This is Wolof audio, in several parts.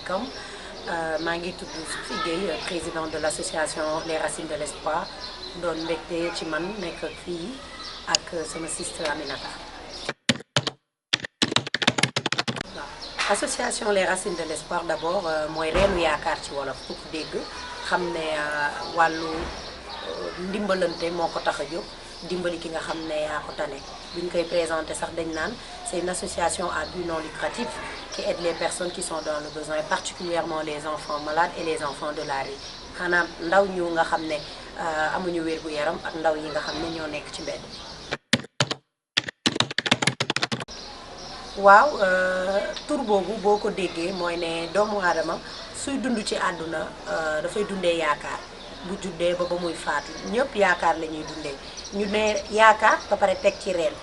Welcome maa ngi tudd Sophie Gueye présidente de l'association Les Racines de l'Espoir doon mbégte ci man nekk fii ak sama sister Aminata. Association Les Racines de l'Espoir d'abord mooy reenu yaakaar ci wolof ku ko dégg xam ne wàllu ndimbalante moo ko tax a jóg dimbali ki nga xam ne yaa ko tane buñ koy présenté sax dañ naan c'est une association à but non lucratif qui aide les personnes qui sont dans le besoin, particulièrement les enfants malades et les enfants de la rue. Xanaa ndaw ñu nga xam ne amuñu wér gu yaram ak ndaw yi nga xam ne ñoo nekk ci mbedd. waaw tur boobu boo ko déggee mooy ne doomu aadama suy dund ci àdduna dafay dundee yaakaar bu juddee ba muy faatu ñëpp yaakaar la ñuy dundee ñu ne yaakaar ba pare teg ci reen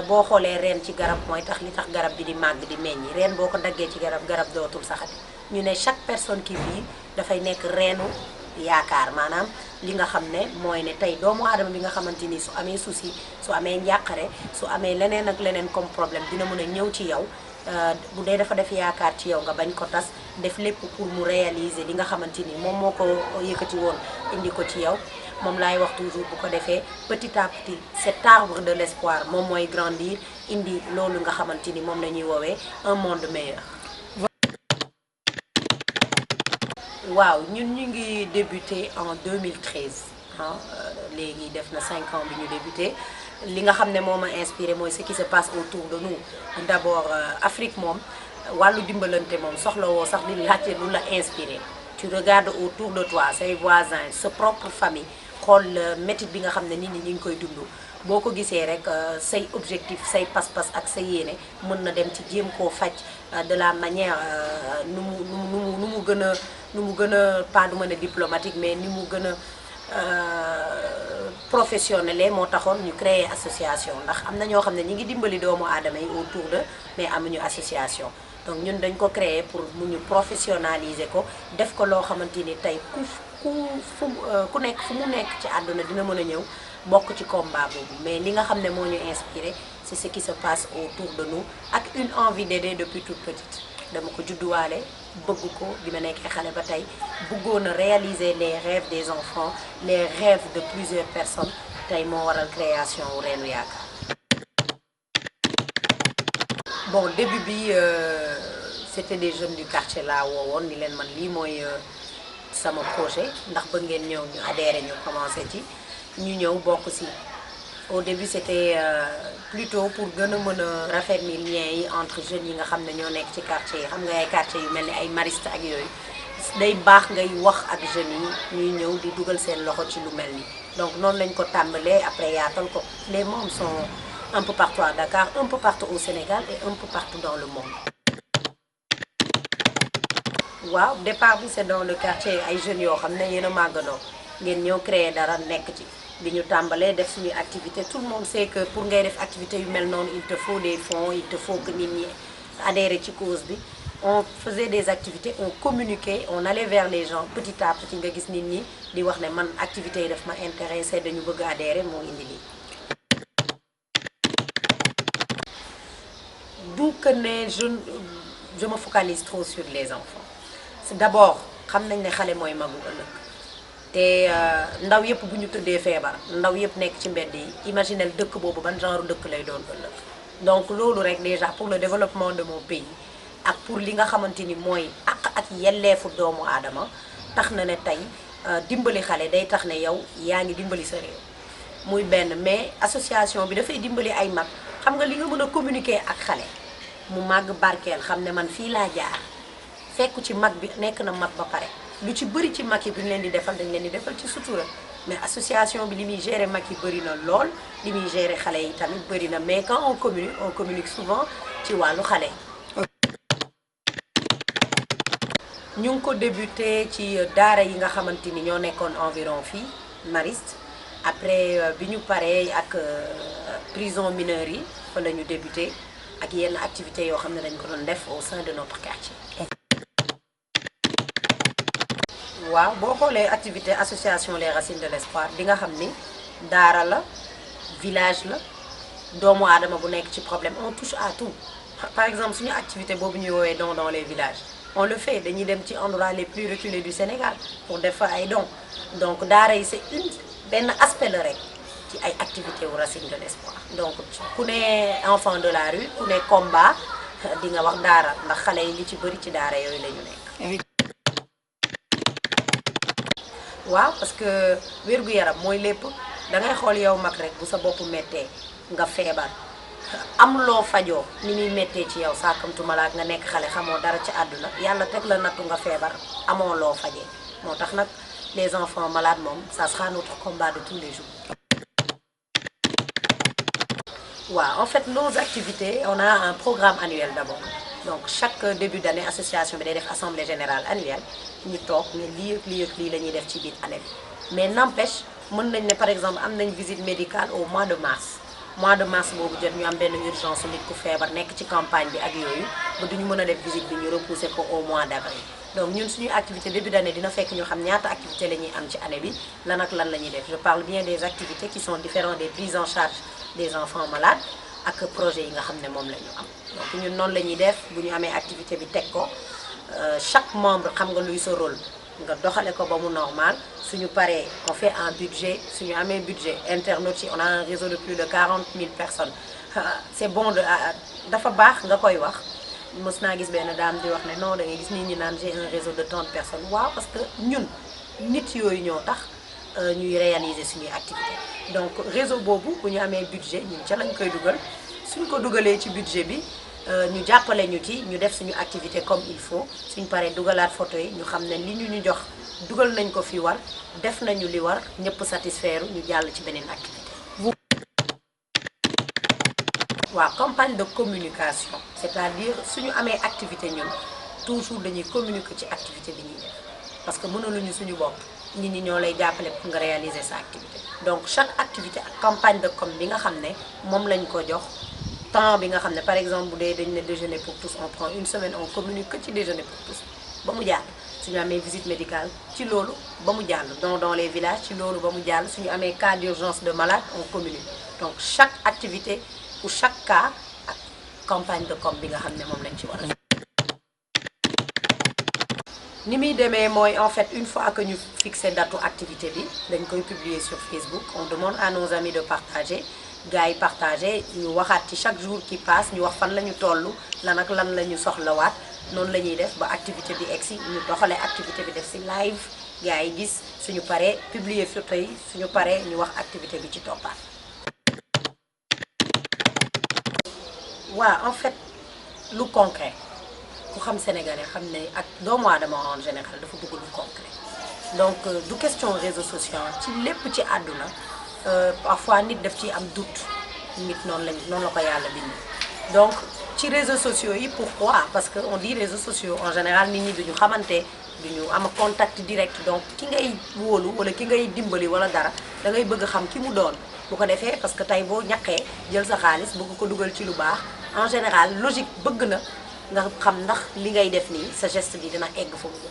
boo xoolee reen ci garab mooy tax li tax garab bi di màgg di meññi reen boo ko daggee ci garab dootul saxati ñu ne chaque personne qui vit dafay nekk reenu yaakaar maanaam li nga xam ne mooy ne tey doomu aadama bi nga xamante ni su amee souci su amee njàqare su amee leneen ak leneen comme problème dina mën a ñëw ci yow bu dee dafa def yaakaar ci yow nga bañ ko tas def lépp pour mu réaliser li nga xamante ni moom moo ko yëkkati woon indi ko ci yow moom laay wax toujours bu ko defee petit à petit cet arbre de l'espoir moom mooy grandir indi loolu nga xamante ni moom la ñuy woowee un monde meilleur. waaw ñun ñu ngi débuté en 2013 léegi def na 5 ans bi ñu débuté li nga xam ne moo ma inspiré mooy ce qui se passe autour de nous d'abord Afrique moom wàllu dimbalante moom soxlawoo sax di laajte lu la inspiré tu regardes autour de toi say voisins sa propre famille xool métit bi nga xam ne nit ñi ñu ngi koy dund boo ko gisee rek say objectif say pas-pas ak sa yéene mën na dem ci jéem koo faj de la manière nu mu gën a pas du ma ne diplomatique mais ni mu gën a professionnel moo taxoon ñu créer association ndax am na ñoo xam ne ñi ngi dimbali doomu aadama yi autour de mais amuñu association donc ñun dañ ko créer pour mu ñu professionnaliser ko def ko loo xamante ni tey ku nekk fu mu nekk ci àdduna dina mën a ñëw bokk ci combat boobu mais li nga xam ne moo ñu inspiré c'est ce qui se passe autour de nous ak une envie d'aider depuis toute petite dama ko judduwaale bëgg ko bi ma nekkee xale ba tey bëggoon a réaliser les rêves des enfants les rêves de plusieurs personnes tey moo waral création wu Reenu Yaakaar. bon début bi c'était des jeunes du quartier laa woowoon ni leen man lii mooy sama projet ndax bëgg ngeen ñëw ñu adhéré ñu commencé ci ñu ñëw bokk si. Au début c'était plutôt pour gën a mën a raffermir lien yi entre jeunes yi nga xam ne ñoo nekk ci quartier yi xam nga ay quartier yu mel ni ay Mariste ak yooyu day baax ngay wax ak jeunes yi ñuy ñëw di dugal seen loxo ci lu mel ni donc noonu lañ ko tàmbalee après yaatal ko les membres sont un peu partout à Dakar un peu partout au Sénégal et un peu partout dans le monde. waaw départ bi c'est dans le quartier ay jeunes yoo xam ne yéen a màggandoo ngeen ñëw créer dara nekk ci. bi ñu tàmbalee def suñuy activité tout le monde sait que pour ngay def activité yu mel noonu il te faut des fonds il te faut que nit ñi adhérer ci cause bi on faisait des activités on communiquait on allait vers les gens petit à petit nga gis nit ñi di wax ne man activités yi daf ma intéressé dañu bëgg adhérer moo indi lii. du que ne je me focalise trop sur les enfants c'est d'abord xam nañ ne xale mooy magu ëllëg. te ndaw yëpp bu ñu tëddee feebar ndaw yëpp nekk ci mbedd yi imaginel dëkk boobu ban genre dëkk lay doon ëllëg donc loolu rek déjà pour le développement de mon pays ak pour li nga xamante ni mooy ak yelleefu doomu aadama tax na ne tey dimbali xale day tax ne yow yaa ngi dimbali sa réew muy benn mais association bi dafay dimbali ay mag xam nga li nga mën a communiquer ak xale mu màgg barkeel xam ne man fii laa jaar fekku ci mag bi nekk na mag ba pare lu ci bëri ci mag yi bu ñu leen di defal dañ leen di defal ci sutura mais association bi li muy gérer mag yi bëri na lool li muy gérer xale yi tamit bëri na mais quand on communique souvent ci wàllu xale yi. ñu ngi ko débuté ci daara yi nga xamante ni ñoo nekkoon environ fii Mariste après bi ñu paree ak prison mineure yi fa la ñu débuté ak yenn activités yoo xam ne dañ ko doon def au sein de notre quartier. waaw boo xoolee activité association Les Racines de l'Espoir di nga xam ni daara la village la doomu aadama bu nekk ci problème on touche à tout par exemple suñu activité boobu ñuy woowee don dans les villages on le fait dañuy dem ci endroits les plus reculés du Sénégal pour def fa ay dons donc daara yi c'est benn aspect la rek ci ay activités wu Racine de l'Espoir donc ku ne enfant de la rue ku ne combat di nga wax daara ndax xale yi li ci bëri ci daara yooyu la ñu nekk. waaw parce que wér-gu-yaram mooy lépp da ngay xool yow mag rek bu sa bopp méttee nga feebar am loo fajoo ni muy méttee ci yow sàkkamtuma la nga nekk xale xamoo dara ci àdduna yàlla teg la nattu nga feebar amoo loo fajee moo tax nag les enfants malades moom ça sera notre combat de tous les jours. waaw en fait nos activités on a un programme annuel d'abord donc chaque début d'année association bi day def assemblée générale annuelle ñu toog ne lii ak lii ak lii la ñuy def ci biir année bi mais n'empêche mën nañ ne par exemple am nañ visite médicale au mois de mars boobu jot ñu am benn urgence nit ku feebar nekk ci campagne bi ak yooyu ba duñu mën a def visite bi ñu repousser ko au mois d'avril donc ñun suñuy activité début d'année dina fekk ñu xam ñaata activité la ñuy am ci année bi lan ak lan la ñuy def je parle bien des activités qui sont différentes des prises en charge des enfants malades ak projet yi nga xam ne moom la ñu am donc ñun noonu la ñuy def bu ñu amee activité bi teg ko chaque membre xam nga luy sa rôle nga doxale ko ba mu normal suñu paree on fait un budget suñu amee budget internautes yi on a un réseau de plus de 40 000 personnes c'est bon dafa baax nga koy wax mës naa gis benn dame di wax ne non da ngay gis nit ñi naan j'ai un réseau de 30 personnes waaw parce que ñun nit yooyu ñoo tax ñuy réaliser suñuy activité donc réseau boobu bu ñu amee budget ñun ca lañ koy dugal suñ ko dugalee ci budget bi ñu jàppale ñu ci ñu def suñu activité comme il faut suñ paree dugalaat photo yi ñu xam ne li ñu jox dugal nañ ko fi war def nañu li war ñëpp satisfaire ñu jàll ci beneen activité. waaw campagne de communication c'est-à-dire suñu amee activité ñun toujours dañuy communiquer ci activité bi ñuy def parce que mënaluñu suñu bopp nit ñi ñoo lay jàppale pour nga réaliser sa activité donc chaque activité ak campagne de com bi nga xam ne moom lañ ko jox temps bi nga xam ne par exemple bu dee dañ ne déjeuner pour tous on prend une semaine on communique que ci déjeuner pour tous ba mu jàll suñu amee visite médicale ci loolu ba mu jàll dans les villages ci loolu ba mu jàll suñu amee cas d'urgence de malade on communique donc chaque activité pour chaque cas ak campagne de com bi nga xam ne moom lañ ci war a ni muy demee mooy en fait une fois que ñu fixé datu activité bi dañ koy publier sur Facebook on demande à nos amis de partager gars yi partager ñu waxaat ci chaque jour qui passe ñu wax fan la ñu toll lan ak lan la ñu soxlawaat noonu la ñuy def ba activité bi egsi ñu doxalee activité bi def ci live gars yi gis suñu paree publier photo yi suñu paree ñu wax activité bi ci toppaat. waaw en fait lu concret ku xam sénégalais xam ne ak doomu aadama en général dafa bëgg lu concret donc du question réseaux sociaux ci lépp ci àdduna parfois nit daf ciy am doute nit noonu la ko yàlla bind donc ci réseaux sociaux yi pourquoi parce que on dit réseaux sociaux en général nit ñi duñu xamante duñu am contact direct donc ki ngay wóolu wala ki ngay dimbali wala dara da ngay bëgg xam ki mu doon bu ko defee parce que tey boo ñaqee jël sa xaalis bëgg ko dugal ci lu baax en général logique bëgg na nga xam ndax li ngay def nii sa geste bi dina egg fa mu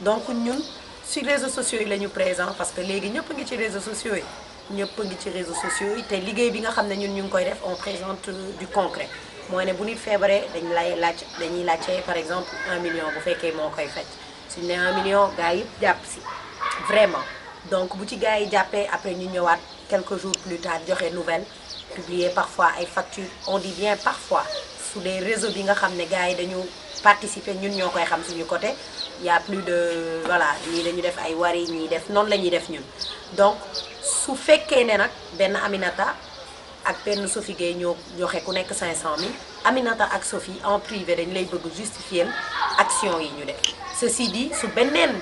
donc ñun sur réseaux sociaux yi la ñu présent parce que léegi ñëpp ngi ci réseaux sociaux yi ñëpp ngi ci réseaux sociaux yi te liggéey bi nga xam ne ñun ñu ngi koy def on présente du concret mooy ne bu nit feebaree dañuy laajte par exemple 1 million bu fekkee moo koy faj suñu ne 1 million gars yi jàpp si vraiment donc bu ci gars yi jàppee après ñu ñëwaat quelques jours plus tard joxe nouvelle publier parfois ay factures on dit bien parfois sous les réseaux bi nga xam ne gars yi dañu participer ñun ñoo koy xam suñu côté y a plus de voilà ñii dañu def ay wari ñii def noonu la ñuy def ñun donc su fekkee ne nag benn Aminata ak benn Sophie Gueye ñoo joxe ku nekk 500 000 Aminata ak Sophie en privé dañ lay bëgg justifier action yi ñu def ceci dit su beneen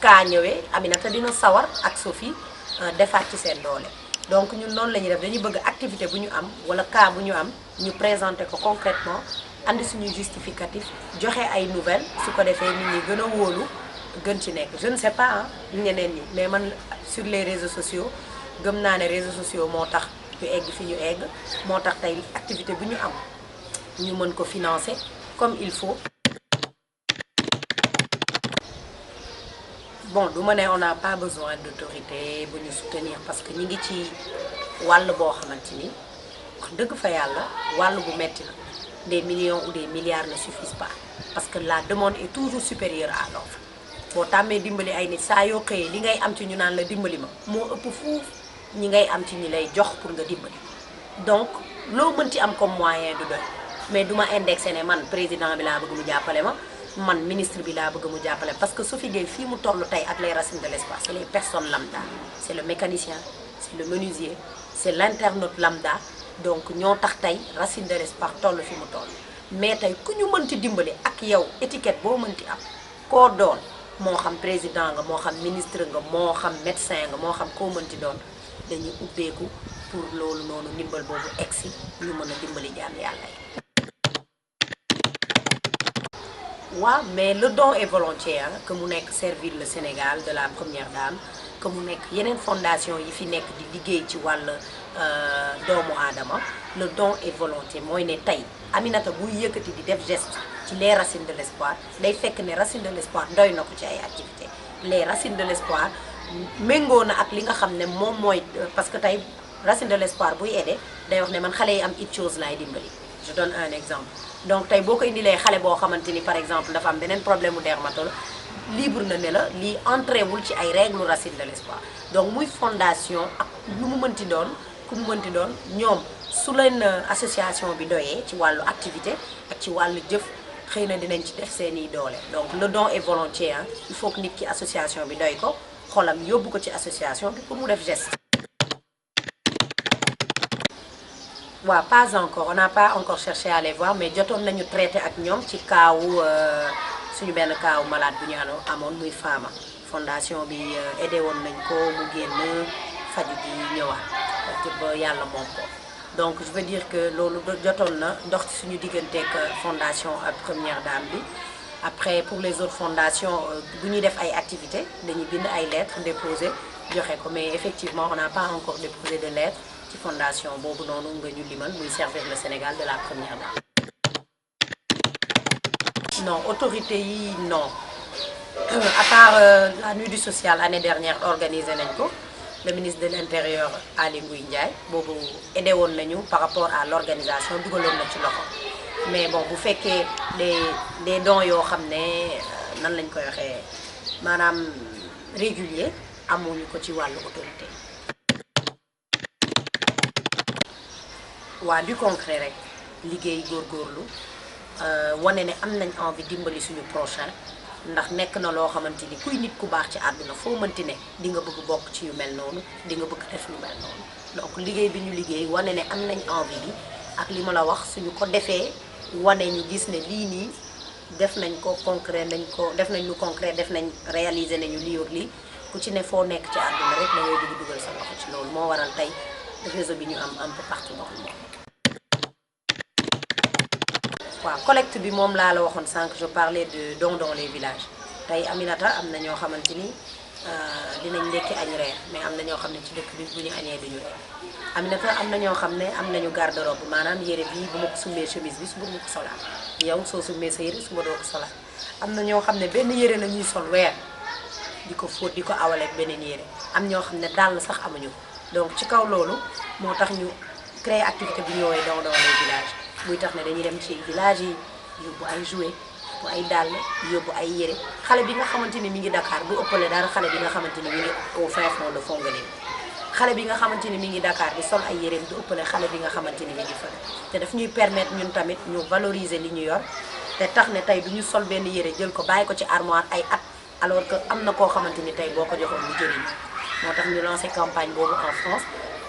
cas ñëwee Aminata dina sawar ak Sophie defaat ci seen doole donc ñun noonu la ñuy def dañuy bëgg activité bu ñu am wala cas bu ñu am ñu présenter ko concrètement andi suñuy justificatif joxe ay nouvelles su ko defee nit ñi gën a wóolu gën ci nekk je ne sais pas ñeneen ñi mais man sur les réseaux sociaux gëm naa ne réseaux sociaux moo tax ñu egg fi ñu egg moo tax tey activité bu ñu am ñu mën ko financer comme il faut. bon du ma ne on n'a pas besoin d'autorité bu ñu soutenir parce que ñi ngi ci wàll boo xamante ni wax dëgg fa yàlla wàll bu metti la des millions ou des milliards ne suffisent pas parce que la demande est toujours supérieure à l'offre boo tàmmee dimbali ay nit saa yoo xëyee li ngay am ci ñu naan la dimbali ma moo ëpp fuuf ñi ngay am ci ñi lay jox pour nga dimbali donc loo mën ci am comme moyen du doy mais duma indexé ne man président bi laa bëgg mu jàppale ma man ministre bi laa bëgg mu jàppale parce que Sophie Gueye fii mu toll tey ak les racines de l'espoir c'est les personnes lambda c'est le mécanicien c'est le menuisier c'est l'internaute lambda donc ñoo tax tey racine de l'espoir toll fi mu toll mais tey ku ñu mënti dimbali ak yow étiquette boo mënti am koo doon moo xam président nga moo xam ministre nga moo xam médecin nga moo xam koo mënti doon dañuy ubbeeku pour loolu noonu ndimbal boobu egsi ñu mën a dimbali jaam yàlla yi. waaw mais le don est volontaire que mu nekk servir le Sénégal de la première dame que mu nekk yeneen fondation yi fi nekk di liggéey ci wàll doomu aadama le don est volontaire mooy ne tey Aminata buy yëkkati di def geste ci les racines de l'espoir day fekk ne racines de l'espoir doy na ko ci ay activités les racines de l'espoir méngoo na ak li nga xam ne moom mooy parce que tey racine de l'espoir buy aidé day wax ne man xale yi am it chose laay dimbali je donne un exemple donc tey boo ko indilee xale boo xamante ni par exemple dafa am beneen problème mu dermatologue libre na ne la lii entré wul ci ay règles racine de l'espoir donc muy fondation ak lu mu mënti doon ku mu mënti doon ñoom su leen association bi doyee ci wàllu activité ak ci wàllu jëf xëy na dinañ ci def seeni doole donc le don est volontaire hein. Il faut que nit ki association bi doy ko xolam yóbbu ko ci association bi pour mu def geste. waaw pas encore on n'a pas encore cherché à les voir mais jotoon nañu traité ak ñoom ci kaawu suñu benn kaawu malade bu ñu amoon muy Fama fondation bi aidé woon nañ ko mu génn faju ji ñëwaat ba yàlla moom ko donc je veux dire que loolu jotoon na ndox ci suñu digganteeg fondation ak première dame bi après pour les autres fondations bu ñuy def ay activités dañuy bind ay lettres déposé joxe ko mais effectivement on n'a pas encore déposé de lettres ci fondation boobu noonu nga ñu limal muy servir le Sénégal de la première dame. non autorité yi non à part la nuit du social année dernière organisé nañ ko le ministre de l'intérieur Aly Ngouille Ndiaye boobu aidé woon nañu par rapport à l'organisation dugaloon na ci loxo mais bon bu fekkee des dons yoo xam ne nan lañ koy waxee maanaam régulier amuñu ko ci wàllu autorité. waa du concret rek liggéey góorgóorlu wane ne am nañ envie dimbali suñu prochain ndax nekk na loo xamante ni kuy nit ku baax ci àdduna foo mënti ne di nga bëgg bokk ci yu mel noonu di nga bëgg def lu mel noonu donc liggéey bi ñu liggéey wane ne am nañ envie bi ak li ma la wax suñu ko defee wane ñu gis ne lii nii def nañ ko concret nañ ko def nañ lu concret def nañ réaliser nañu lii ak lii ku ci ne foo nekk ci àdduna rek da ngay bëgg dugal sa loxo ci loolu moo waral tey réseau bi ñu am un peu partout dans le monde. waaw collecte bi moom laa la waxoon sànq je parlais de dons dans les villages tey Aminata am na ñoo xamante ni dinañ ndekki añ reer mais am na ñoo xam ne ci dëkk bi bu ñu añee duñu reer Aminata am na ñoo xam ne am nañu garde-robe maanaam yére bii bu ma ko summee chemise bi suba ma ko solaat yow soo summee sa yére suba doo ko solaat am na ñoo xam ne benn yére la ñuy sol weer di ko fóot di ko awaleeg beneen yére am ñoo xam ne dàll sax amuñu ko donc ci kaw loolu moo tax ñu créer activité bi ñëwee dons dans les villages muy tax ne dañuy dem ci village yi yóbbu ay jouets yóbbu ay dàll yóbbu ay yére xale bi nga xamante ni mi ngi Dakar bu ëppale dara xale bi nga xamante ni mi ngi au fin fond de Fongolimbi xale bi nga xamante ni mi ngi Dakar di sol ay yéreem du ëppale xale bi nga xamante ni mi ngi fële te daf ñuy permettre ñun tamit ñu valoriser li ñu yor te tax ne tey du ñu sol benn yére jël ko bàyyi ko ci armoire ay at alors que am na koo xamante ni tey boo ko joxoon lu jëriñ moo tax ñu lancé campagne boobu en France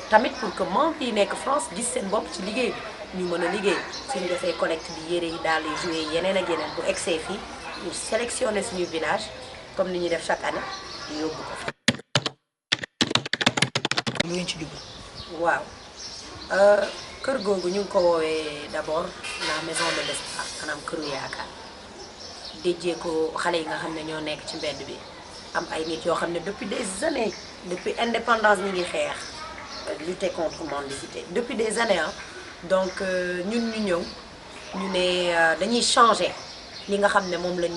tamit pour que membres yi nekk France gis seen bopp ci liggéey bi ñu mën a liggéey suñu defee collecte bi yére yi daal di jouer yeneen ak yeneen bu egsee fii ñu sélectionné suñu village comme ni ñuy def chaque année yóbbu ko. lu ngeen ci jublu. waaw kër googu ñu ngi ko woowee d'abord la maison de l'espoir maanaam këru yaakaar déjee ko xale yi nga xam ne ñoo nekk ci mbedd bi am ay nit yoo xam ne depuis des années depuis indépendance ñi ngi xeex lutter contre mendicité depuis des années ah. donc ñun ñu ñëw ñu ne dañuy changer li nga xam ne moom lañ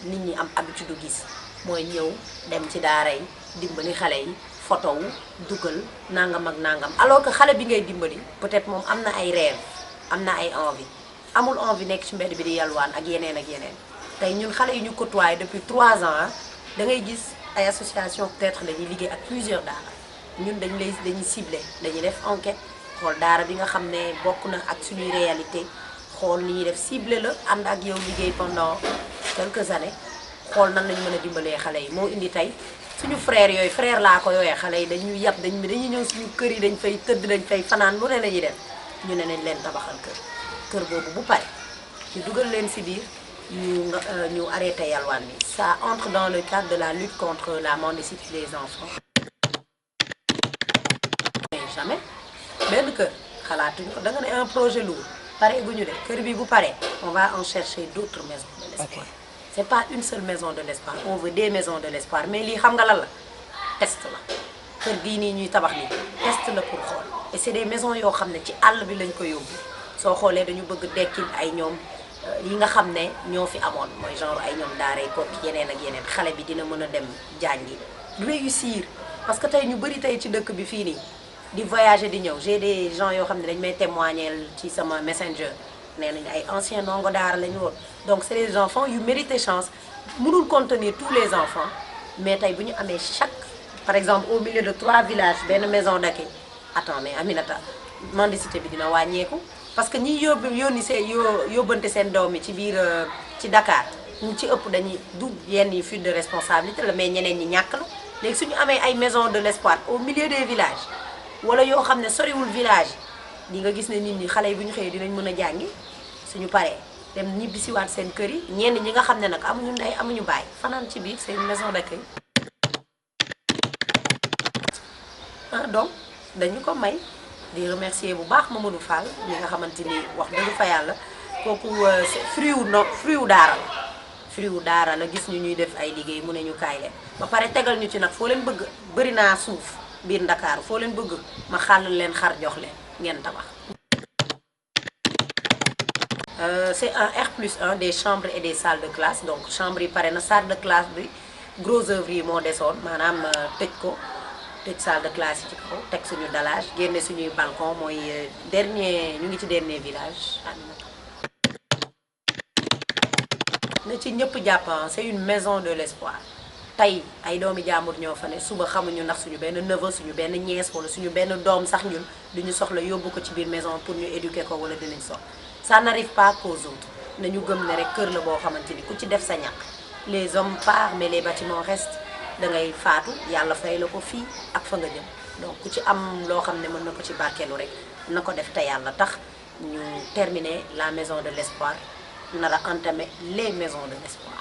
nit ñi am habitude gis mooy ñëw dem ci daara yi dimbali xale yi photo wu dugal nangam ak nangam alors que xale bi ngay dimbali peut-être moom am na ay rêve am na ay envie amul envie nekk ci mbedd bi di yalwaan ak yeneen ak yeneen tey ñun xale yi ñu côtoyé depuis 3 ans da ngay gis ay association peut-être dañuy liggéey ak plusieurs daara ñun dañuy ciblé dañuy def enquête xool daara bi nga xam ne bokk na ak suñuy réalité xool ni ñuy def ciblé la ànd ak yow liggéey pendant quelques années xool nan lañu mën a dimbalee xale yi moo indi tey suñu frère yooyu frère laa ko yooyee xale yi dañuy yàpp dañuy ñëw suñu kër yi dañ fay tëdd dañ fay fanaan lu ne la ñuy def ñu ne nañ leen tabaxal kër boobu bu pare ñu dugal leen si biir ñu arrêté yalwaan bi ça entre dans le cadre de la lutte contre la mendicité des enfants. mais jamais benn kër xalaatuñu ko da nga ne un projet lourd pare gu ñu de kër bi bu pare on va en chercher d'autres maisons de l'espoir. C'est pas une seule maison de l'espoir on veut des maisons de l'espoir mais lii xam nga lan la test la kër gii nii ñuy tabax nii test la pour xool et c'est des maisons yoo xam ne ci àll bi lañ ko yóbbu soo xoolee dañu bëgg dekkil ay ñoom yi nga xam ne ñoo fi amoon mooy genre ay ñoom daaray Koki yeneen ak yeneen xale bi dina mën a dem jàngi réussir parce que tey ñu bëri tey ci dëkk bi fii nii di voyager di ñëw j'ai des gens yoo xam ne dañ may témoigner ci sama messenger nee nañu ay anciens ndongo daara la ñu woon donc c'est des enfants yu mérité chance mënul contenir tous les enfants mais tey bu ñu amee chaque par exemple au milieu de 3 villages benn maison d'accueil attends mais Aminata mendicité bi dina wàññeeku parce que ñi yónni yóbbante seen doom yi ci biir ci Dakar ñu ci ëpp dañuy du yenn yi fuite de responsabilité la mais ñeneen ñi ñàkk la léegi suñu amee ay maison de l'espoir au milieu des villages wala yoo xam ne soriwul village di nga gis ne nit ñi xale yi bu ñu xëyee dinañ mën a jàngi suñu paree dem ñibbisiwaat seen kër yi ñenn ñi nga xam ne nag amuñu ndey amuñu baay fanaan ci biir c'est une maison d'accueil donc dañu ko may di remercier bu baax Mamadou Fall ñi nga xamante ni wax dëgg fa yàlla kooku fruit wu daara la gis ñu ñuy def ay liggéey mu ne ñu kaay leen ba pare tegal ñu ci nag foo leen bëgg bëri naa suuf biir Ndakaaru foo leen bëgg ma xàll leen xar jox leen ngeen tabax. C'est un R+1 des chambres et des salles de classe donc chambre yi pare na salle de classe bi gros œuvre yi moo desoon maanaam tëj ko tëj salle de classe yi ci kaw teg suñu dallage génne suñuy balcon mooy ñu ngi ci dernier village. na ci ñëpp jàpp c'est une maison de l'espoir tey ay doomi jàmbur ñoo fa ne suba xamuñu ndax suñu benn neveu suñu benn nièce wala suñu benn doom sax ñun duñu soxla yóbbu ko ci biir maison pour ñu éduquer ko wala dinañ soxla. Ça n'arrive pas qu'aux autres nañu gëm ne rek kër la boo xamante ni ku ci def sa ñaq les hommes partent mais les bâtiments restent da ngay faatu yàlla fay la ko fii ak fa nga jëm donc ku ci am loo xam ne mën na ko ci barkeelu rek na ko def te yàlla tax ñu terminer la maison de l'espoir nar a entamer les maisons de l'espoir